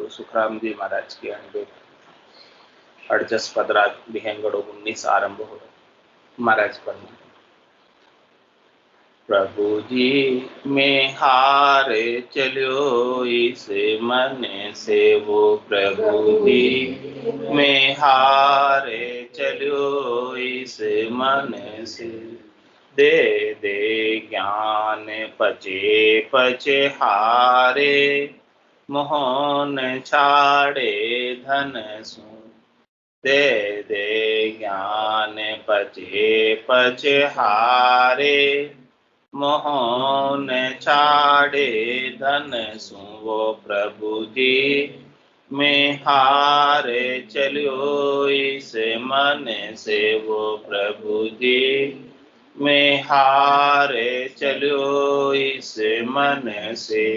सदगुरु सुखराम जी महाराज की अनबे 48 पदरात बिहेंगड़ो 19 आरंभ हो महाराज पर प्रभु जी में हार चलियो इस मन से वो प्रभु जी में हार चलियो इस मन से दे दे ज्ञान पचे पचे हारे मोहन छाड़े धन सु दे दे ज्ञान पचे पचे हारे मोहन छाड़े धन सु वो प्रभु जी में हार चलियो इस मन से वो प्रभु जी में हार चलियो इस मन से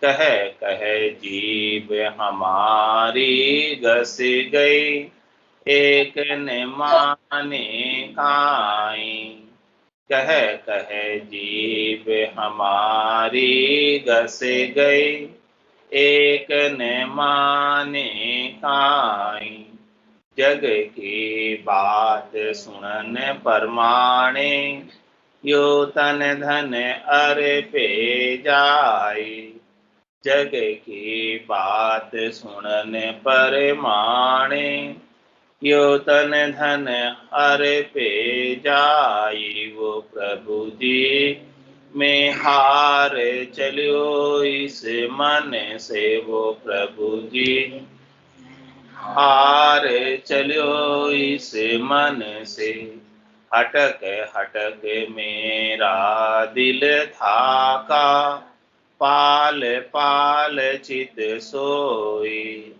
कह कह जीव हमारी घस गई एक न माने काई कह कह जीव हमारी घस गई एक न माने काई जग की बात सुनन परमाणे यो तन धन अर्पे जाई जग की बात सुनन परमाणे यो तन धन अर्पे जाई वो प्रभु जी में हार चलियो इस मन से वो प्रभु जी हार चलियो इस मन से हटक हटक मेरा दिल थाका पाल पाल चित सोई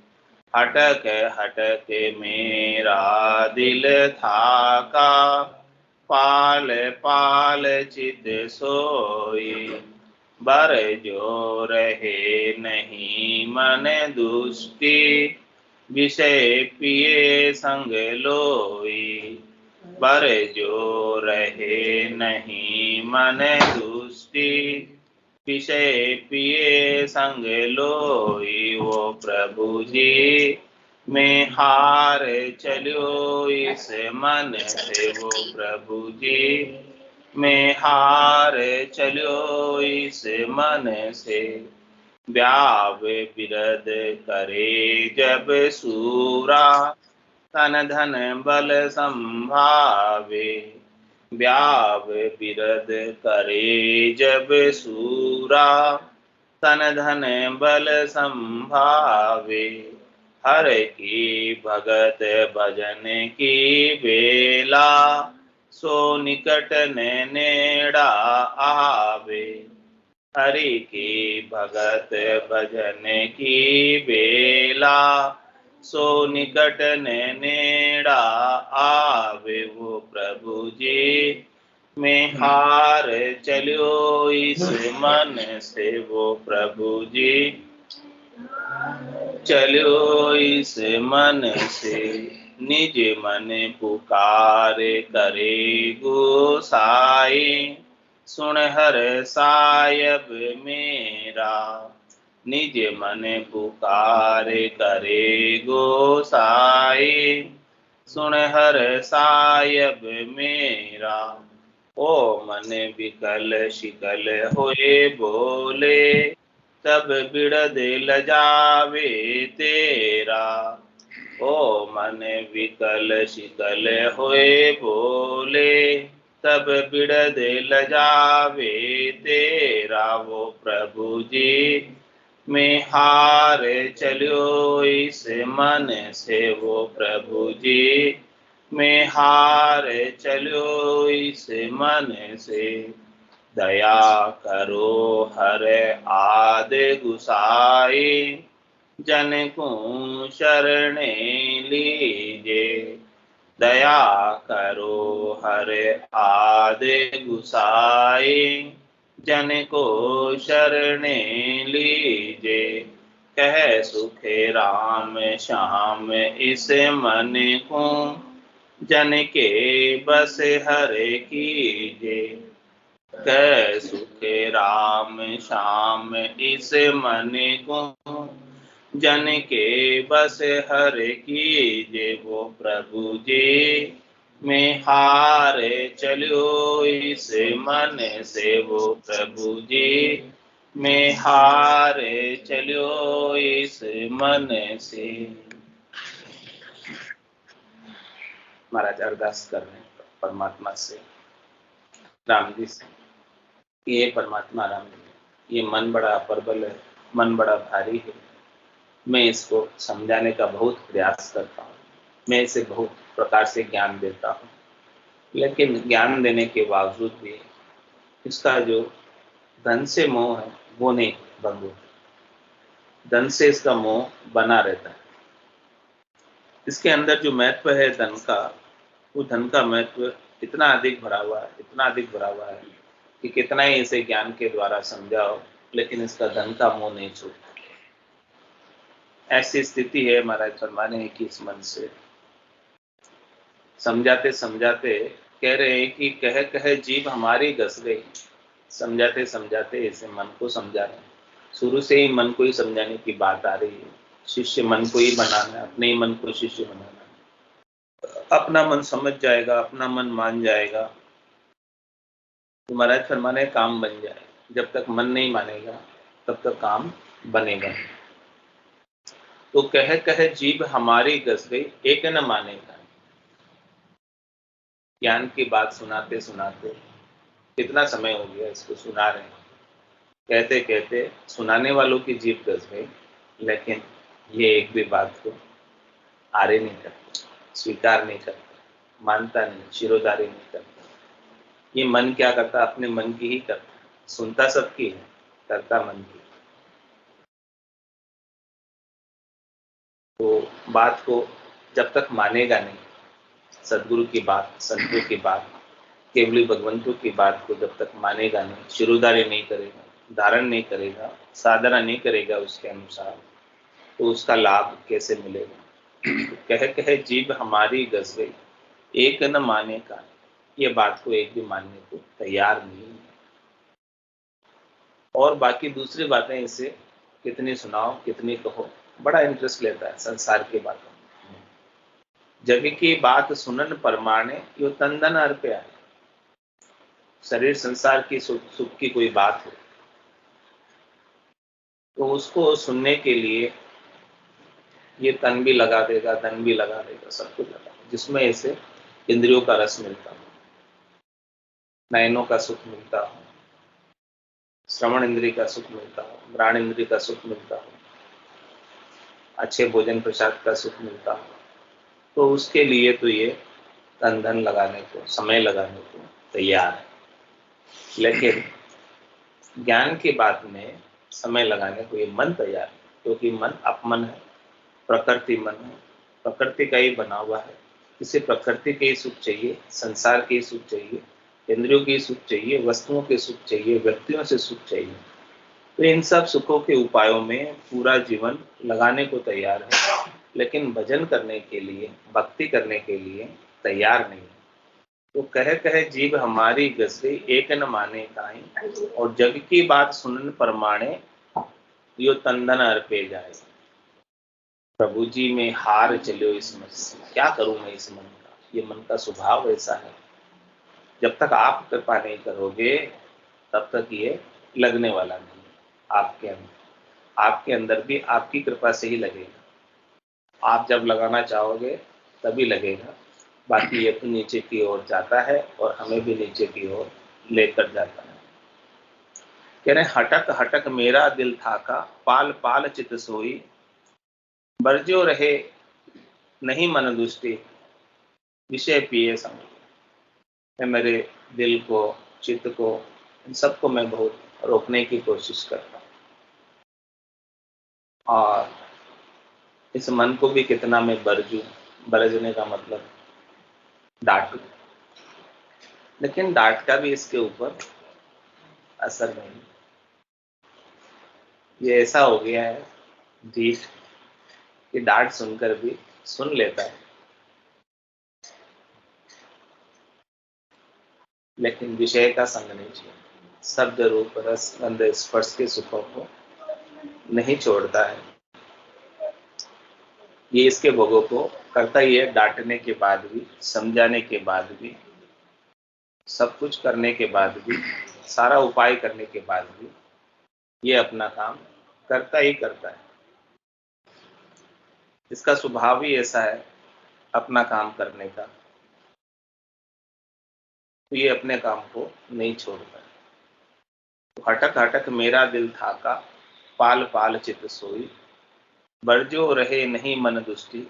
हटक हटक मेरा दिल थाका पाल पाल चित सोई बर जो रहे नहीं मन दुष्टि विषय पिए संग लोई बर जो रहे नहीं मन दुष्टि विषय पिए संग लोई वो प्रभु जी में हार चलियो इस मन से वो प्रभु जी में हार चलियो इस मन से व्याव विरद करे जब सूरा तन धन बल संभावे व्याव विरद करे जब सूरा तन धन बल संभावे हर की भगत भजन की बेला सो निकट नेड़ा आवे हरि की भगत भजन की बेला सो निकट नेड़ा आवे वो प्रभु जी में हार चलियो इस मन से वो प्रभु जी चलियो इस मन से निज मन पुकार करे गोसाई सुन हर सायब मेरा निज मन पुकार करे गोसाई सुन हर सायब मेरा ओ मन विकल शिकल होए बोले तब बिड़द लजावे तेरा ओ मन विकल शिकल होए बोले तब बिड़द लजावे तेरा वो प्रभु जी में हार चलियो इस मन से वो प्रभु जी में हार चलियो इस मन से दया करो हर आद गुसाई जन को शरणे लीजे दया करो हर आद गुसाई जन को शरणे लीजे कह सुख राम श्याम इस मन को जन के बस हरे कीजे कह सुख राम श्याम इस मन को जन के बस हर कीजे वो प्रभु जी, में हारे चलो इस मन से वो प्रभु जी, में हारे चलो इस मन से। महाराज अरदास कर रहे हैं परमात्मा से, राम जी से। ये परमात्मा राम जी, ये मन बड़ा प्रबल है, मन बड़ा भारी है, मैं इसको समझाने का बहुत प्रयास करता हूँ, मैं इसे बहुत प्रकार से ज्ञान देता हूँ, लेकिन ज्ञान देने के बावजूद भी इसका जो धन से मोह है वो नहीं भंग होता, धन से इसका मोह बना रहता है। इसके अंदर जो महत्व है धन का, वो धन का महत्व इतना अधिक भरा हुआ है, इतना अधिक भरा हुआ है कि कितना ही इसे ज्ञान के द्वारा समझाओ, लेकिन इसका धन का मोह नहीं छूटता। ऐसी स्थिति है महाराज फरमाने की इस मन से। समझाते समझाते कह रहे हैं कि कह कह जीभ हमारी घस गई। समझाते समझाते इसे मन को समझा रहे हैं, शुरू से ही मन को ही समझाने की बात आ रही है। शिष्य मन को ही बनाना है, अपने ही मन को शिष्य बनाना है। अपना मन समझ जाएगा, अपना मन मान जाएगा तो महाराज फरमाने काम बन जाए। जब तक मन नहीं मानेगा तब तक काम बनेगा। तो कह जीभ हमारी घस गई, एक न मानेगा। ज्ञान की बात सुनाते सुनाते कितना समय हो गया इसको सुना रहे हैं, कहते कहते सुनाने वालों की जीभ घस गई, लेकिन ये एक भी बात को आरे नहीं करता, स्वीकार नहीं करता, मानता नहीं, शिरोधारी नहीं करता। ये मन क्या करता, अपने मन की ही करता, सुनता सबकी है, करता मन की। तो बात को जब तक मानेगा नहीं, सदगुरु की बात, संतों की बात, केवली भगवंतों की बात को जब तक मानेगा नहीं, शिरोधारी नहीं करेगा, धारण नहीं करेगा, साधना नहीं करेगा उसके अनुसार, तो उसका लाभ कैसे मिलेगा। कह जीभ हमारी घस गई, एक न माने का, ये बात को एक भी मानने को तैयार नहीं है। और बाकी दूसरी बातें इसे कितनी सुनाओ, कितनी कहो, बड़ा इंटरेस्ट लेता है संसार की बातों में। जग की बात सुनन परमाणे, यो तंदन अर्प्या है। शरीर संसार की सुख की कोई बात हो तो उसको सुनने के लिए ये तन भी लगा देगा, धन भी लगा देगा, सब कुछ लगा देगा, जिसमें इसे इंद्रियों का रस मिलता हो, नयनों का सुख मिलता हो, श्रवण इंद्रिय का सुख मिलता हो, घ्राण इंद्रिय का सुख मिलता हो, अच्छे भोजन प्रसाद का सुख मिलता हो, तो उसके लिए तो ये तन धन लगाने को, समय लगाने को तैयार है। लेकिन ज्ञान की बात में समय लगाने को ये मन तैयार है, क्योंकि मन अपमन है, प्रकृति मन है, प्रकृति का ही बना हुआ है। इसे प्रकृति के ही सुख चाहिए, संसार के ही सुख चाहिए, इंद्रियों के सुख चाहिए, वस्तुओं के सुख चाहिए, व्यक्तियों से सुख चाहिए। तो इन सब सुखों के उपायों में पूरा जीवन लगाने को तैयार है, लेकिन भजन करने के लिए, भक्ति करने के लिए तैयार नहीं। तो कह जीव हमारी घस गई, एक न माने काई, और जग की बात सुनन परमाणे, यो तंदन अर्पे जाए। प्रभु जी में हार चलो इस मन से। क्या करूं मैं इस मन का, ये मन का स्वभाव ऐसा है, जब तक आप कृपा नहीं करोगे तब तक ये लगने वाला नहीं। आपके अंदर भी आपकी कृपा से ही लगेगा। आप जब लगाना चाहोगे तभी लगेगा, बाकी ये तो नीचे की ओर जाता है और हमें भी नीचे की ओर लेकर जाता है। कह रहे हटक हटक मेरा दिल थाका, पाल पाल चित सोई, बरजो रहे नहीं मन दुष्टि, विषय पिए समय। मैं मेरे दिल को, चित्त को, इन सबको मैं बहुत रोकने की कोशिश करता हूँ, और इस मन को भी कितना मैं बरजू, बरजने का मतलब डांटू, लेकिन डांट का भी इसके ऊपर असर नहीं। ये ऐसा हो गया है ढीठ कि डांट सुनकर भी सुन लेता है, लेकिन विषय का संग नहीं चाहिए। शब्द रूप रस गंध स्पर्श के सुखों को नहीं छोड़ता है, ये इसके भोगों को करता ही है, डांटने के बाद भी, समझाने के बाद भी, सब कुछ करने के बाद भी, सारा उपाय करने के बाद भी ये अपना काम करता ही करता है। इसका स्वभाव ही ऐसा है अपना काम करने का, तो ये अपने काम को नहीं छोड़ता है। तो हटक हटक मेरा दिल थाका, पाल पाल चित सोई, बरजो रहे नहीं मन दुष्टि,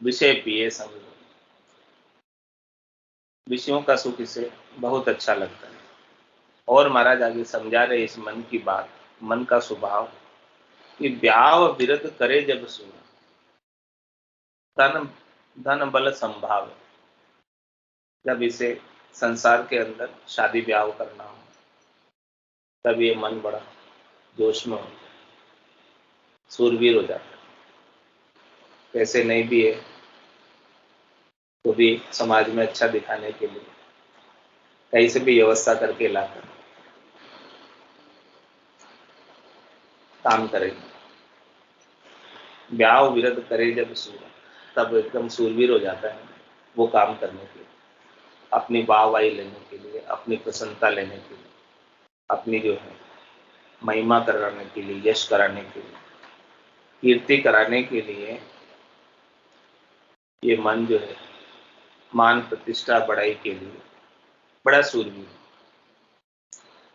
विषय पिए संग। विषयों का सुख इसे बहुत अच्छा लगता है। और महाराज आगे समझा रहे इस मन की बात, मन का स्वभाव कि ब्याह विरत करे जब सुन, धन धन बल संभाव। जब इसे संसार के अंदर शादी ब्याह करना हो तब ये मन बड़ा जोश में हो जाता है, सूरवीर हो जाता है। पैसे नहीं भी है तो भी समाज में अच्छा दिखाने के लिए कहीं से भी व्यवस्था करके लाकर काम करेंगे। ब्याह विरत करे जब सूर, तब एकदम सूरवीर हो जाता है वो काम करने के लिए, अपनी वाहवाही लेने के लिए, अपनी प्रसन्नता लेने के लिए, अपनी जो है महिमा कराने के लिए, यश कराने के लिए, कीर्ति कराने के लिए ये मन जो है मान प्रतिष्ठा बढ़ाई के लिए बड़ा सूरवीर।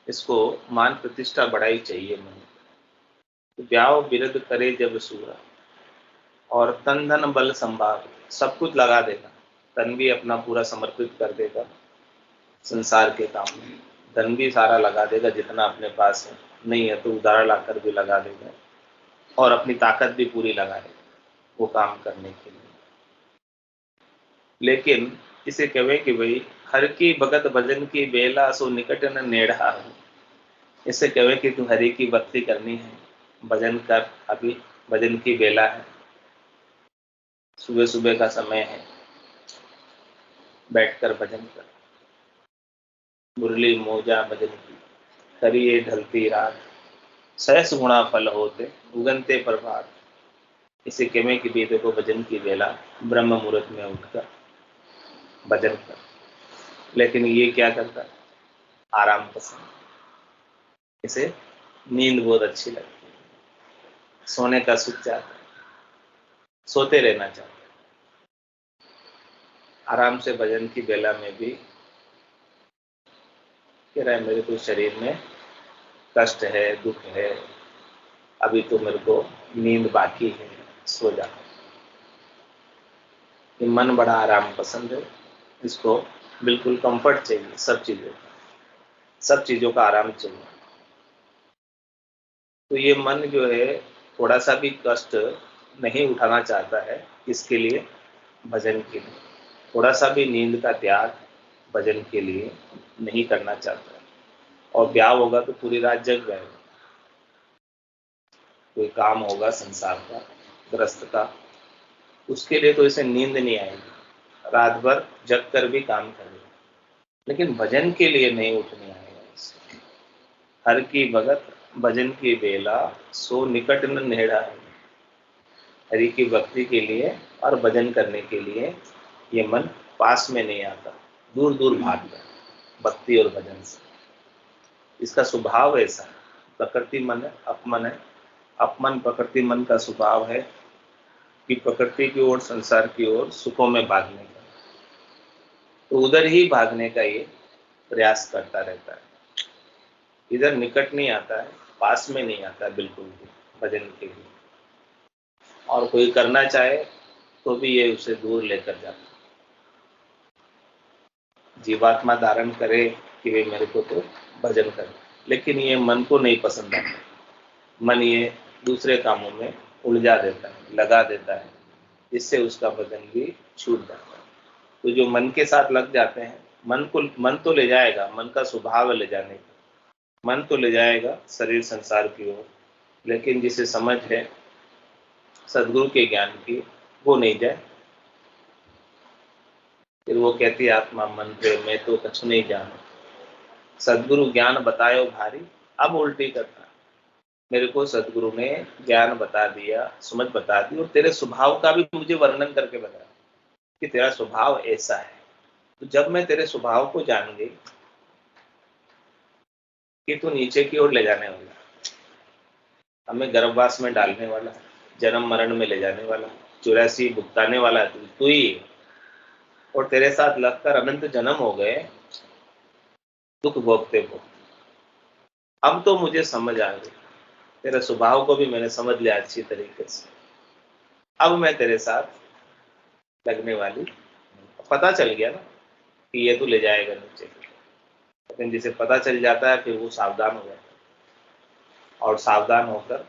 इसको मान प्रतिष्ठा बढ़ाई चाहिए मन। तो ब्याह विरध करे जब सूरा, और तन धन बल संभाव, सब कुछ लगा देगा, तन भी अपना पूरा समर्पित कर देगा संसार के काम में, धन भी सारा लगा देगा जितना अपने पास है, नहीं है तो उधार लाकर भी लगा देगा, और अपनी ताकत भी पूरी लगा देगा वो काम करने के लिए। लेकिन इसे कहे कि भाई हर की भगत भजन की बेला सो निकट न नेढ़ा, इसे कहे कि तू हरि की भक्ति करनी है, भजन कर, अभी भजन की बेला है, सुबह सुबह का समय है, बैठकर भजन कर, मुरली मोजा भजन की, करिए ढलती रात, सहस गुणा फल होते उगनते प्रभात। इसे कहे कि बेटे को भजन की बेला, ब्रह्म मुहूर्त में उठकर भजन कर। लेकिन ये क्या करता है, आराम पसंद, इसे नींद बहुत अच्छी लगती है, सोने का सुख चाहता है, सोते रहना चाहता है। आराम से भजन की बेला में भी कह रहा है मेरे को शरीर में कष्ट है, दुख है, अभी तो मेरे को नींद बाकी है, सो जा। ये मन बड़ा आराम पसंद है, इसको बिल्कुल कंफर्ट चाहिए, सब चीजों का आराम चाहिए। तो ये मन जो है थोड़ा सा भी कष्ट नहीं उठाना चाहता है, इसके लिए भजन के लिए थोड़ा सा भी नींद का त्याग भजन के लिए नहीं करना चाहता है। और ब्याह होगा तो पूरी रात जग जाएगा, कोई काम होगा संसार का, ग्रस्त का, उसके लिए तो इसे नींद नहीं आएगी, रात भर जग कर भी काम करेगा, लेकिन भजन के लिए नहीं उठने आएगा इसे। हर की भगत भजन की बेला सो निकट न नेड़ा है, हरि की भक्ति के लिए और भजन करने के लिए ये मन पास में नहीं आता, दूर दूर भागता है भक्ति और भजन से। इसका स्वभाव ऐसा है, प्रकृति मन है, अपमन है, अपमन प्रकृति मन का स्वभाव है कि प्रकृति की ओर, संसार की ओर, सुखों में भागने का, तो उधर ही भागने का ये प्रयास करता रहता है, इधर निकट नहीं आता है, पास में नहीं आता है बिल्कुल भी भजन के लिए। और कोई करना चाहे तो भी ये उसे दूर लेकर जाता है। जीवात्मा धारण करे कि वे मेरे को तो भजन करे, लेकिन ये मन को नहीं पसंद आता, मन ये दूसरे कामों में उलझा देता है, लगा देता है, जिससे उसका भजन भी छूट जाता है। तो जो मन के साथ लग जाते हैं, मन तो ले जाएगा, मन का स्वभाव है ले जाने का, मन तो ले जाएगा शरीर संसार की ओर, लेकिन जिसे समझ है सदगुरु के ज्ञान की, वो नहीं जाए। फिर वो कहती आत्मा मन पे मैं तो कुछ नहीं जाना, सदगुरु ज्ञान बतायो भारी, अब उल्टी करता है। मेरे को सदगुरु ने ज्ञान बता दिया, समझ बता दी और तेरे स्वभाव का भी मुझे वर्णन करके बताया कि तेरा स्वभाव ऐसा है। तो जब मैं तेरे स्वभाव को जान गई कि तू नीचे की ओर ले जाने वाला, हमें गर्भवास में डालने वाला, जन्म मरण में ले जाने वाला, 84 भुगताने वाला तू ही है। और तेरे साथ लगकर अनंत जन्म हो गए दुख भोगते भोगते। अब तो मुझे समझ आ गई, तेरे स्वभाव को भी मैंने समझ लिया अच्छी तरीके से। अब मैं तेरे साथ लगने वाली, पता चल गया ना कि ये तो ले जाएगा नीचे। लेकिन जिसे पता चल जाता है फिर वो सावधान हो जाता है और सावधान होकर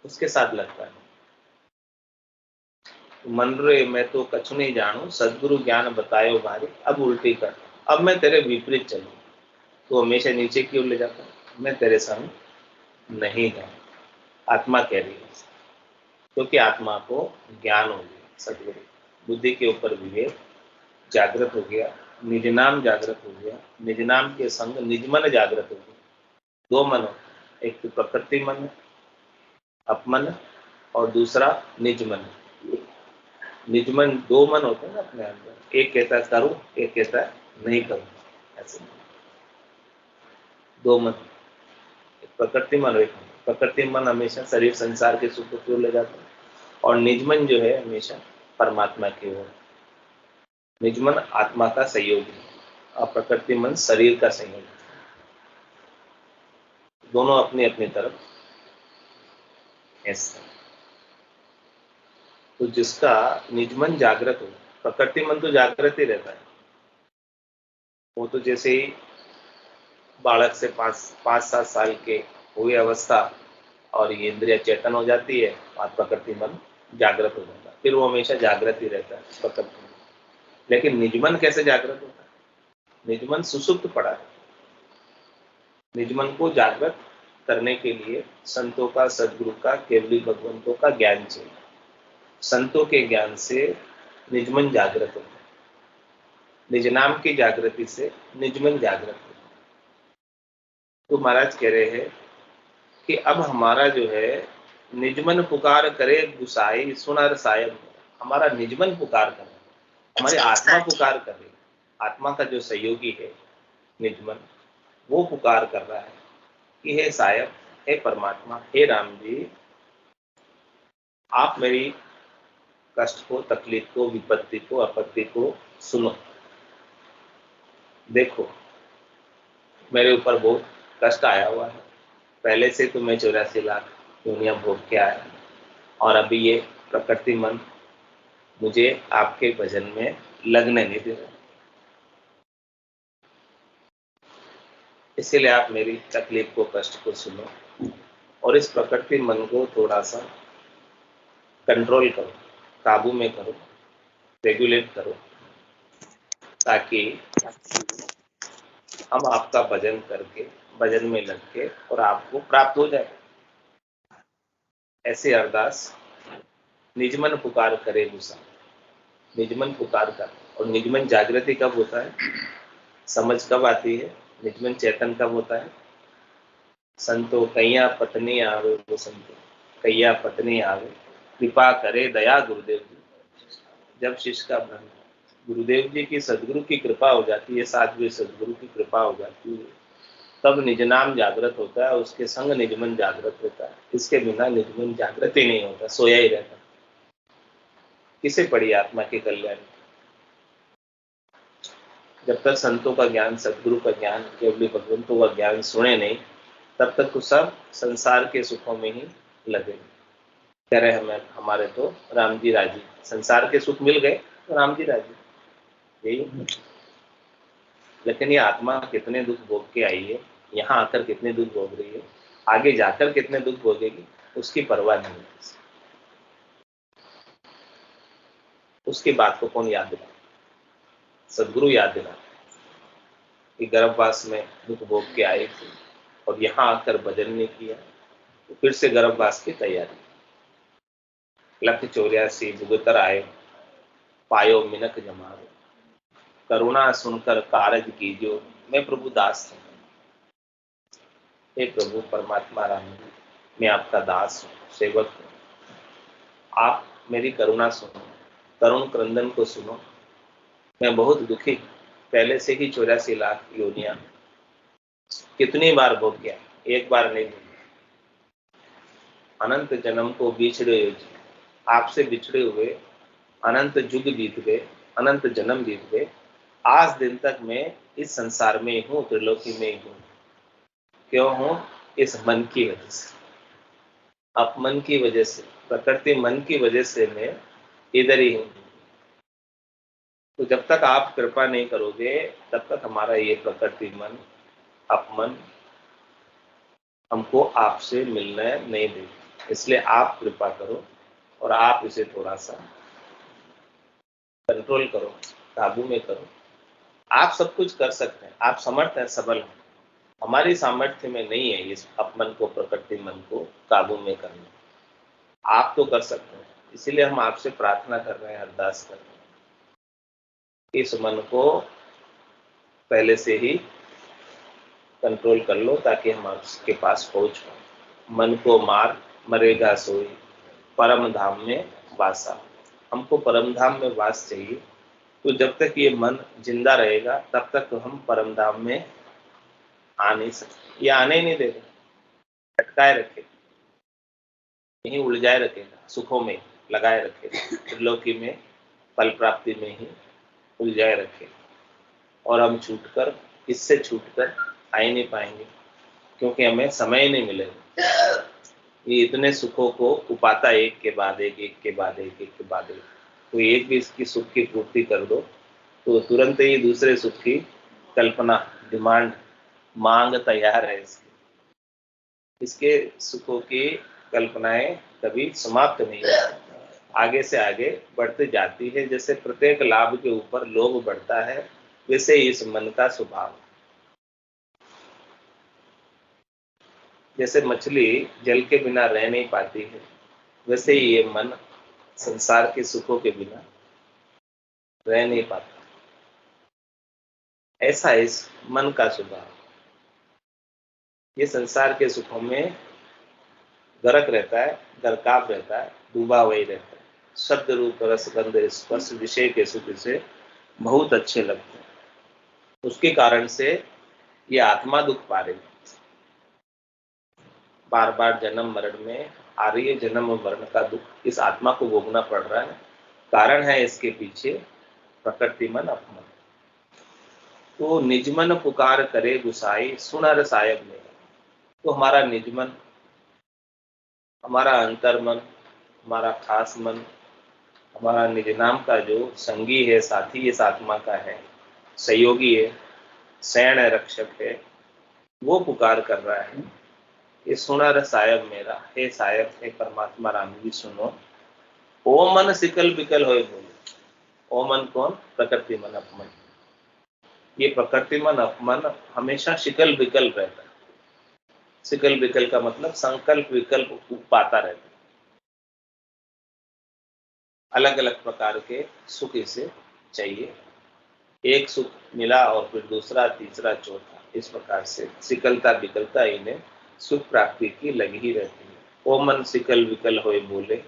उसके साथ लगता है। मन रे मैं तो कछु नहीं जानू, सदगुरु ज्ञान बतायो भारी, अब उल्टी कर, अब मैं तेरे विपरीत चलूं। तो हमेशा नीचे की ओर ले जाता है, मैं तेरे संग नहीं जाऊं। आत्मा कह रही है, क्योंकि आत्मा को ज्ञान हो गया, सदगुरु बुद्धि के ऊपर विवेक जागृत हो गया, निज नाम जागृत हो गया, निज नाम के संग निज मन जागृत हो गया। दो मन हो, एक तो प्रकृति मन अपमन और दूसरा निज मन। निज मन, दो मन होते हैं ना अपने अंदर, एक कहता है करूं, एक कहता है नहीं करूं। ऐसे दो मन, एक प्रकृति मन और एक मन। प्रकृति मन हमेशा शरीर संसार के सुख की ओर ले जाता है और निज मन जो है हमेशा परमात्मा की ओर। निज मन आत्मा का सहयोगी और प्रकृति मन शरीर का संयोगी। दोनों अपनी अपनी तरफ ऐसा। तो जिसका निज मन जागृत हो, प्रकृति मन तो जागृत ही रहता है। वो तो जैसे ही बालक से 5-7 साल के हुई अवस्था और ये इंद्रिय चेतन हो जाती है और प्रकृति मन जागृत हो जाता है, फिर वो हमेशा जागृत ही रहता है प्रकृति मन। लेकिन निजमन कैसे जागृत होता है? निजमन सुसुप्त पड़ा है। निजमन को जागृत करने के लिए संतों का, सदगुरु का, केवली भगवंतों का ज्ञान चाहिए। संतों के ज्ञान से निजमन जागृत होता है, निज नाम की जागृति से निजमन जागृत होता है। तो महाराज कह रहे हैं कि अब हमारा जो है निजमन पुकार करे गुसाई सुनर सायब। हमारा निजमन पुकार कर रहा है, हमारी आत्मा पुकार कर रही है। आत्मा का जो सहयोगी है निजमन, वो पुकार कर रहा है कि हे सायब, हे परमात्मा, हे राम जी, आप मेरी कष्ट को, तकलीफ को, विपत्ति को, आपत्ति को सुनो। देखो मेरे ऊपर बहुत कष्ट आया हुआ है, पहले से तो मैं 84 लाख दुनिया भोग के आया और अभी ये प्रकृति मन मुझे आपके भजन में लगने नहीं दे रहा। इसीलिए आप मेरी तकलीफ को, कष्ट को सुनो और इस प्रकृति मन को थोड़ा सा कंट्रोल करो, काबू में करो, रेगुलेट करो, ताकि हम आपका भजन करके, भजन में लग के और आपको प्राप्त हो जाए। ऐसे अरदास निजमन पुकार करे गुसा। निजमन पुकार कर, और निजमन जागृति कब होता है, समझ कब आती है, निजमन चेतन कब होता है? संतो कैया पत्नी आवे, वो संतो कैया पत्नी आवे, कृपा करे दया गुरुदेव जी। जब शिष्य का भ्रम, गुरुदेव जी की, सदगुरु की कृपा हो जाती है, साध्वी सदगुरु की कृपा हो जाती है, तब निज नाम जागृत होता है, उसके संग निजमन जागृत होता है। इसके बिना निजमन जागृत ही नहीं होता, सोया ही रहता। किसे पड़ी आत्मा के कल्याण? जब तक संतों का ज्ञान, सदगुरु का ज्ञान, केवली भगवंतों का ज्ञान सुने नहीं, तब तक तो सब संसार के सुखों में ही लगे। कह रहे हमें, हमारे तो राम जी राजी, संसार के सुख मिल गए तो राम जी राजी, यही। लेकिन ये आत्मा कितने दुख भोग के आई है, यहाँ आकर कितने दुख भोग रही है, आगे जाकर कितने दुख भोगेगी, उसकी परवाह नहीं है। उसकी बात को कौन याद दिला? सदगुरु याद दिला कि गर्भवास में दुख भोग के आए थे और यहाँ आकर भजन नहीं किया, तो फिर से गर्भवास की तैयारी। 184 भुगतर आए, पायो मिनक जमावे, करुणा सुनकर कारज कीजो, मैं प्रभु दास था। हे प्रभु परमात्मा राम, मैं आपका दास हूँ, सेवक हूँ, आप मेरी करुणा सुनो, करुण क्रंदन को सुनो। मैं बहुत दुखी, पहले से ही 84 लाख योनियां कितनी बार भोग गया, एक बार नहीं, अनंत जन्म को बिछड़े, आपसे बिछड़े हुए अनंत युग बीत गए, अनंत जन्म बीत गए, आज दिन तक मैं इस संसार में हूँ, त्रिलोकी में हूँ। क्यों हूँ? इस मन की वजह से, आप मन की वजह से, प्रकृति मन की वजह से मैं इधर ही हूँ। तो जब तक आप कृपा नहीं करोगे तब तक हमारा ये प्रकृति मन, अपमन हमको आपसे मिलने नहीं देगी। इसलिए आप कृपा करो और आप इसे थोड़ा सा कंट्रोल करो, काबू में करो। आप सब कुछ कर सकते हैं, आप समर्थ हैं, सबल हैं। हमारी सामर्थ्य में नहीं है इस अपमन को, प्रकृति मन को काबू में करना। आप तो कर सकते हैं, इसीलिए हम आपसे प्रार्थना कर रहे हैं, अरदास कर रहे हैं, इस मन को पहले से ही कंट्रोल कर लो ताकि हम आपके पास पहुंच पाए। मन को मार, मरेगा सोई, परम धाम में वासा। हमको परम धाम में वास चाहिए। तो जब तक ये मन जिंदा रहेगा तब तक तो हम परम धाम में आ नहीं सकते। ये आने ही नहीं देगा, अटकाए रखेगा, यहीं उलझाए रखेगा, सुखों में लगाए रखेगा, त्रिलोकी में फल प्राप्ति में ही उलझाए रखेगा। और हम छूटकर, इससे छूटकर आ ही नहीं पाएंगे, क्योंकि हमें समय ही नहीं मिलेगा। ये इतने सुखों को उपाता एक के बाद एक, एक के बाद एक, एक के बाद एक। तो एक भी इसकी सुख की पूर्ति कर दो तो तुरंत ही दूसरे सुख की कल्पना, डिमांड, मांग तैयार है इसके सुखों की कल्पनाएं कभी समाप्त नहीं होती, आगे से आगे बढ़ती जाती है। जैसे प्रत्येक लाभ के ऊपर लोभ बढ़ता है, वैसे ही इस मन का स्वभाव। जैसे मछली जल के बिना रह नहीं पाती है, वैसे ही ये मन संसार के सुखों के बिना रह नहीं पाता। ऐसा इस मन का स्वभाव, ये संसार के सुखों में गर्क रहता है, गरकाव रहता है, डूबा वही रहता है। शब्द रूप रस गंध स्पर्श विषय के सुख से बहुत अच्छे लगते हैं, उसके कारण से ये आत्मा दुख पा रही है, बार बार जन्म मरण में आ रही है। जन्म और मरण का दुख इस आत्मा को भोगना पड़ रहा है। कारण है इसके पीछे प्रकृति मन, अपमन। तो निजमन पुकार करे गुसाई, सुनर सायब में। तो हमारा निजमन, हमारा अंतर्मन, हमारा खास मन, हमारा निज नाम का जो संगी है, साथी इस आत्मा का है, सहयोगी है, शयन रक्षक है, वो पुकार कर रहा है, ये सुनर सायब मेरा, हे सायब, हे परमात्मा राम जी सुनो। ओ मन सिकल बिकल होए बोले। ओ मन कौन? प्रकृति मन, अपमन। ये प्रकृति मन, अपमन हमेशा शिकल बिकल रहता है। शिकल बिकल का मतलब संकल्प विकल्प पाता रहता है, अलग अलग प्रकार के सुख इसे चाहिए। एक सुख मिला और फिर दूसरा, तीसरा, चौथा, इस प्रकार से सिकलता बिकलता इन्हें सुख प्राप्ति की लगी ही रहती है। ओ मन सिकल विकल होए बोले,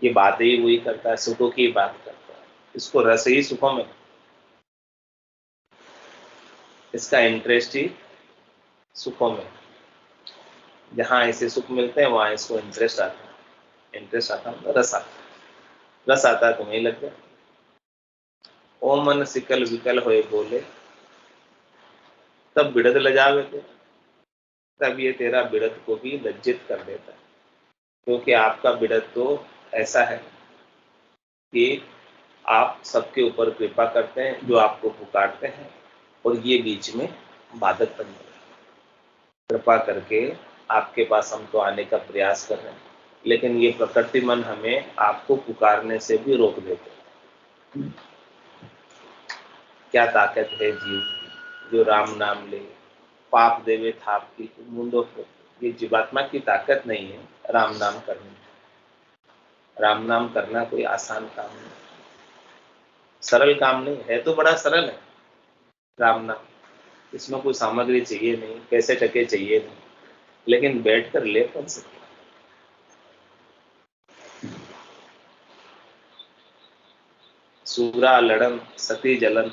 ये बात ही वही करता है, सुखों की बात करता है। इसको रस ही सुखों में, इसका इंटरेस्ट ही सुखों में। जहां इसे सुख मिलते हैं वहां इसको इंटरेस्ट आता है। इंटरेस्ट आता है, रस आता है। रस आता है तो वहीं लग गया। ओ मन सिकल विकल होए बोले, तब बिड़द लजावे थे। तब ये तेरा बिड़द को भी लज्जित कर देता है, क्योंकि आपका बिड़द तो ऐसा है कि आप सबके ऊपर कृपा करते हैं, जो आपको पुकारते हैं, और ये बीच में बाधक बन जाता है। कृपा करके आपके पास हम तो आने का प्रयास कर रहे हैं, लेकिन ये प्रकृति मन हमें आपको पुकारने से भी रोक देते हैं। क्या ताकत है जीव जो राम नाम ले, पाप देवे थाप की मुंडो को। ये जीवात्मा की ताकत नहीं है राम नाम करने। राम नाम करना कोई आसान काम नहीं, सरल काम नहीं है। तो बड़ा सरल है राम नाम, इसमें कोई सामग्री चाहिए नहीं, पैसे टके चाहिए नहीं, लेकिन बैठकर ले कौन सकता। सूरा लड़न सती जलन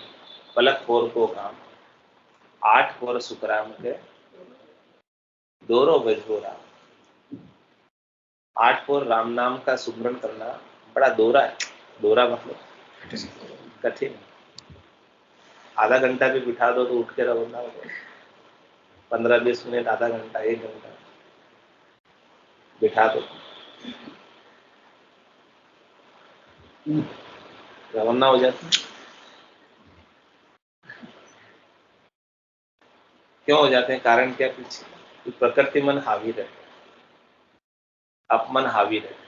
पलक फोर को काम, 8 फोर सुखराम के दोरो बजो राम। 8 फोर राम नाम का सुमरन करना बड़ा दोरा है। दोरा मतलब कठिन। आधा घंटा भी बिठा दो तो उठ के रवाना हो जाए। 15-20 मिनट, आधा घंटा, 1 घंटा बिठा दो, रवाना हो जाते। क्यों हो जाते हैं? कारण क्या पीछे? प्रकृति मन हावी रहता है, अपमन हावी रहता है।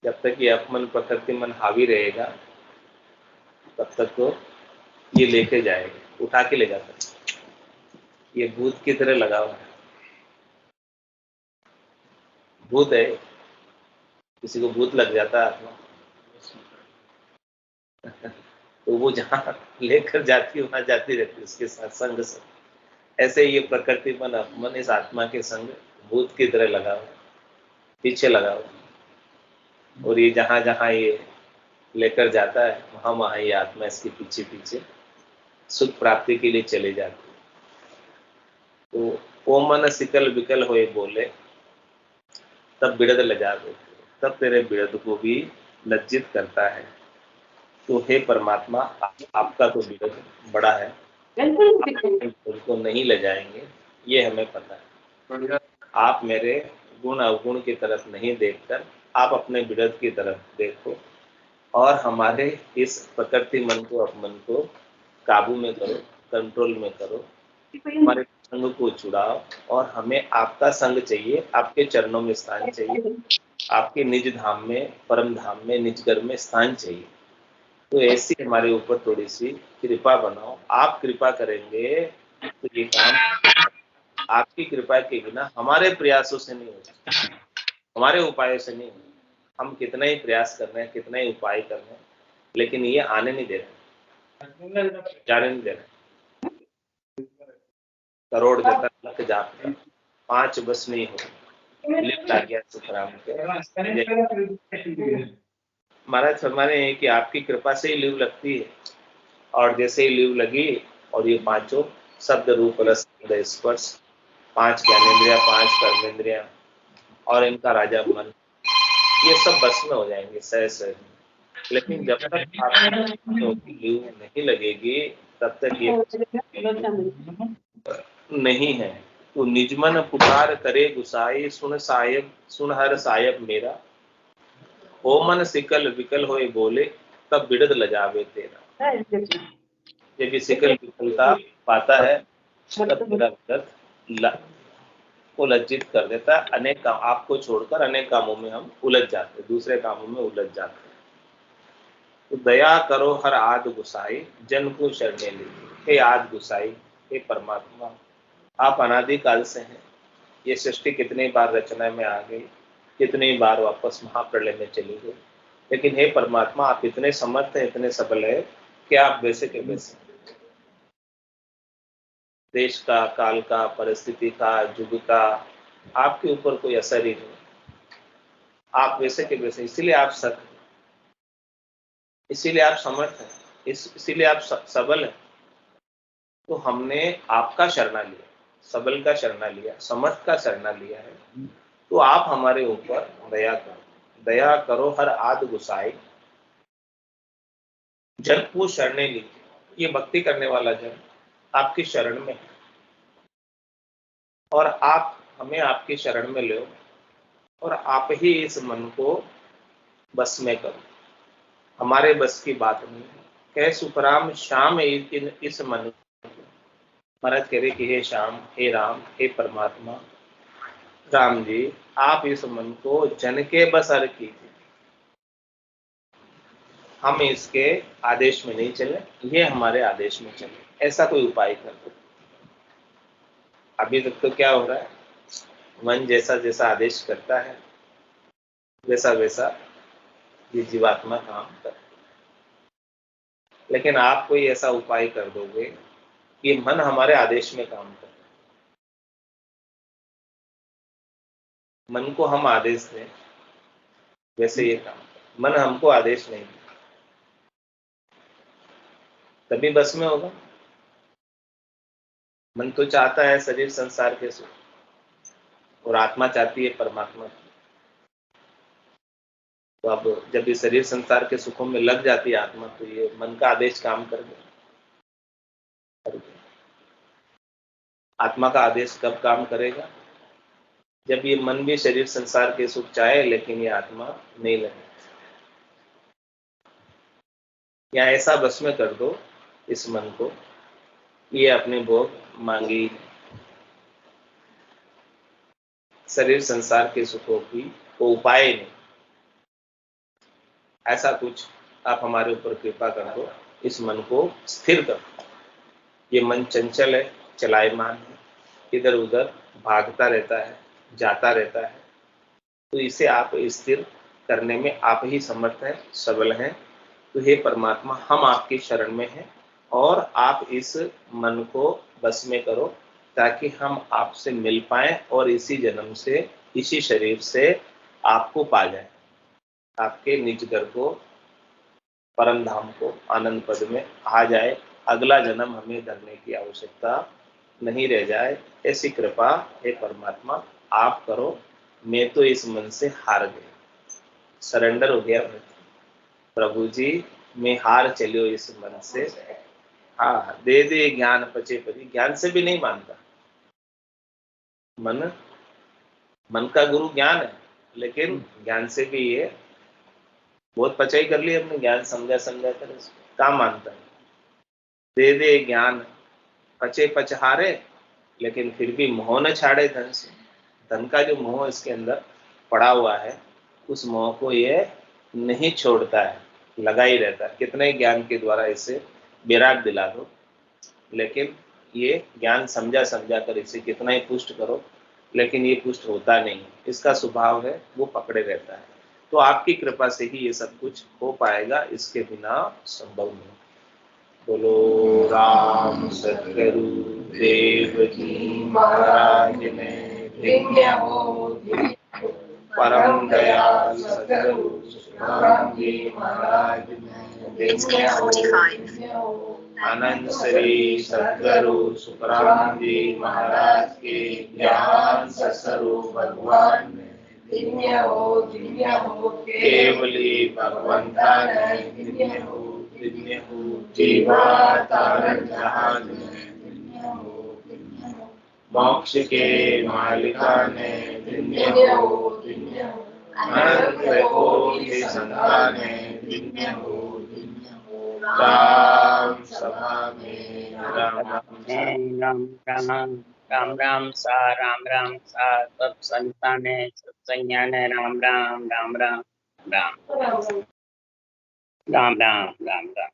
जब तक ये अपमन प्रकृति मन हावी रहेगा तब तक तो ये लेके जाएगा, उठा के ले जाता है। ये भूत की तरह लगा हुआ है। भूत है, किसी को भूत लग जाता है आत्मा तो वो जहां लेकर जाती है वहां जाती रहती है उसके साथ संग से। ऐसे ये प्रकृति मन अपमन इस आत्मा के संग भूत की तरह लगा हुआ, पीछे लगा हुआ। और ये जहां जहां ये लेकर जाता है वहां वहां ये आत्मा इसके पीछे पीछे सुख प्राप्ति के लिए चले जाती है। तो ओ मन सिकल विकल होए बोले तब बिड़द लजा दो, तब तेरे बिड़द को भी लज्जित करता है। तो हे परमात्मा, आपका तो बिड़द बड़ा है, उनको नहीं ले जाएंगे, ये हमें पता है। आप मेरे गुण अवगुण की तरफ नहीं देखकर आप अपने बिड़द की तरफ देखो और हमारे इस प्रकृति मन को, अपमन को काबू में करो, कंट्रोल में करो, हमारे संग को छुड़ाओ और हमें आपका संग चाहिए, आपके चरणों में स्थान चाहिए, आपके निज धाम में, परम धाम में, निज घर में स्थान चाहिए। तो ऐसी हमारे ऊपर थोड़ी सी कृपा बनाओ। आप कृपा करेंगे तो ये काम आपकी कृपा के बिना हमारे प्रयासों से नहीं होगा, हमारे उपायों से नहीं होगा। हम कितना ही प्रयास कर रहे हैं, कितना ही उपाय कर रहे हैं, लेकिन ये आने नहीं दे रहे, जाने नहीं दे रहे। करोड़ जतन लख जाप का 5 बस नहीं हो, लिफ्ट आ गया सुखराम के। महाराज फरमाने हैं कि आपकी कृपा से ही लीव लगती है, और जैसे ही लीव लगी और ये 5 शब्द रूप रस स्पर्श, 5 ज्ञानेंद्रिया, 5 कर्मेंद्रिया और इनका राजा मन, ये सब बस में हो जाएंगे सहज सहज। लेकिन जब तक आपकी लीव नहीं लगेगी तब तक ये नहीं है। तो निजमन पुकार करे गुसाई, सुन साहेब सुन हर साहेब मेरा, हो मन सिकल विकल होए बोले तब बिड़द लजावे तेरा। जब ये सिकल विकलता पाता है तब तेरा बिड़द को लज्जित कर देता है। अनेक काम आपको छोड़कर अनेक कामों में हम उलझ जाते हैं, दूसरे कामों में उलझ जाते हैं। तो दया करो हर आद गुसाई, जन को शरणे ली। हे आद गुसाई, हे परमात्मा, आप अनादि काल से हैं। ये सृष्टि कितनी बार रचना में आ गई, कितनी बार वापस महाप्रलय में चली गई, लेकिन हे परमात्मा आप इतने समर्थ हैं, इतने सबल है कि आप वैसे के वैसे, देश का, काल का, परिस्थिति का, युग का आपके ऊपर कोई असर ही नहीं। आप वैसे के वैसे, इसीलिए आप सत, इसीलिए आप समर्थ हैं, इसीलिए आप सबल हैं। तो हमने आपका शरणा लिया, सबल का शरणा लिया, समर्थ का शरणा लिया है। तो आप हमारे ऊपर दया करो, दया करो हर आद गुसाई, जन को शरणे ली। ये भक्ति करने वाला जन आपकी शरण में है और आप हमें आपकी शरण में लो और आप ही इस मन को बस में करो। हमारे बस की बात नहीं है। कह सुखराम श्याम इस मन, महाराज कह रहे कि हे श्याम, हे राम, हे परमात्मा, राम जी आप इस मन को जन के बस अर कीजिए। हम इसके आदेश में नहीं चले, ये हमारे आदेश में चले, ऐसा कोई उपाय कर दो। अभी तक तो क्या हो रहा है, मन जैसा जैसा आदेश करता है वैसा वैसा ये जीवात्मा काम करता है। लेकिन आप कोई ऐसा उपाय कर दोगे कि मन हमारे आदेश में काम करे, मन को हम आदेश दें वैसे ये काम करे। मन हमको आदेश नहीं दे तभी बस में होगा। मन तो चाहता है शरीर संसार के सुख और आत्मा चाहती है परमात्मा की। तो अब जब ये शरीर संसार के सुखों में लग जाती है आत्मा, तो ये मन का आदेश काम कर गया। आत्मा का आदेश कब काम करेगा? जब ये मन भी शरीर संसार के सुख चाहे लेकिन ये आत्मा नहीं लगे। या ऐसा बस में कर दो इस मन को, ये अपने भोग मांगी, शरीर संसार के सुखों की को उपाय नहीं। ऐसा कुछ आप हमारे ऊपर कृपा कर दो, इस मन को स्थिर कर दो। ये मन चंचल है, चलायमान है, इधर उधर भागता रहता है, जाता रहता है। तो इसे आप स्थिर करने में आप ही समर्थ हैं, सबल हैं। तो हे परमात्मा, हम आपकी शरण में हैं और आप इस मन को बस में करो ताकि हम आपसे मिल पाएं और इसी जन्म से, इसी शरीर से आपको पा जाए, आपके निज घर को, परम धाम को, आनंद पद में आ जाए। अगला जन्म हमें धरने की आवश्यकता नहीं रह जाए। ऐसी कृपा हे परमात्मा आप करो। मैं तो इस मन से हार गया, सरेंडर हो गया प्रभु जी, मैं हार चलियो इस मन से। हाँ, दे दे ज्ञान पचे परी। ज्ञान से भी नहीं मानता मन। मन का गुरु ज्ञान है, लेकिन ज्ञान से भी ये बहुत पचाई कर ली अपने, ज्ञान समझा समझा कर काम मानता है। दे दे ज्ञान पचे पचहारे, लेकिन फिर भी मोह न छाड़े धन से। धन का जो मोह इसके अंदर पड़ा हुआ है, उस मोह को ये नहीं छोड़ता है, लगा ही रहता है। कितने ज्ञान के द्वारा इसे विराग दिला दो, लेकिन ये ज्ञान समझा समझा कर इसे कितना ही पुष्ट करो, लेकिन ये पुष्ट होता नहीं। इसका स्वभाव है वो पकड़े रहता है। तो आपकी कृपा से ही ये सब कुछ हो पाएगा, इसके बिना संभव नहीं। बोलो राम सतगुरु देव जी महाराज ने धन्य हो। परम दयाल सतगुरु सुखराम जी महाराज ने धन्य हो। आनंद श्री सतगुरु सुखराम जी महाराज के ज्ञान स्वरूप भगवान ने धन्य हो, धन्य हो। केवली भगवंता ने धन्य हो, धन्य हो। जीवा तारण जहाज में धन्य हो, धन्य हो। मोक्ष के मालिका ने धन्य हो, धन्य हो। अनंत कोटि संतान ने धन्य हो, धन्य हो। राम सभा में राम राम राम राम राम सा राम राम सा सब संताने सब संज्ञान राम राम राम राम राम राम राम राम राम राम।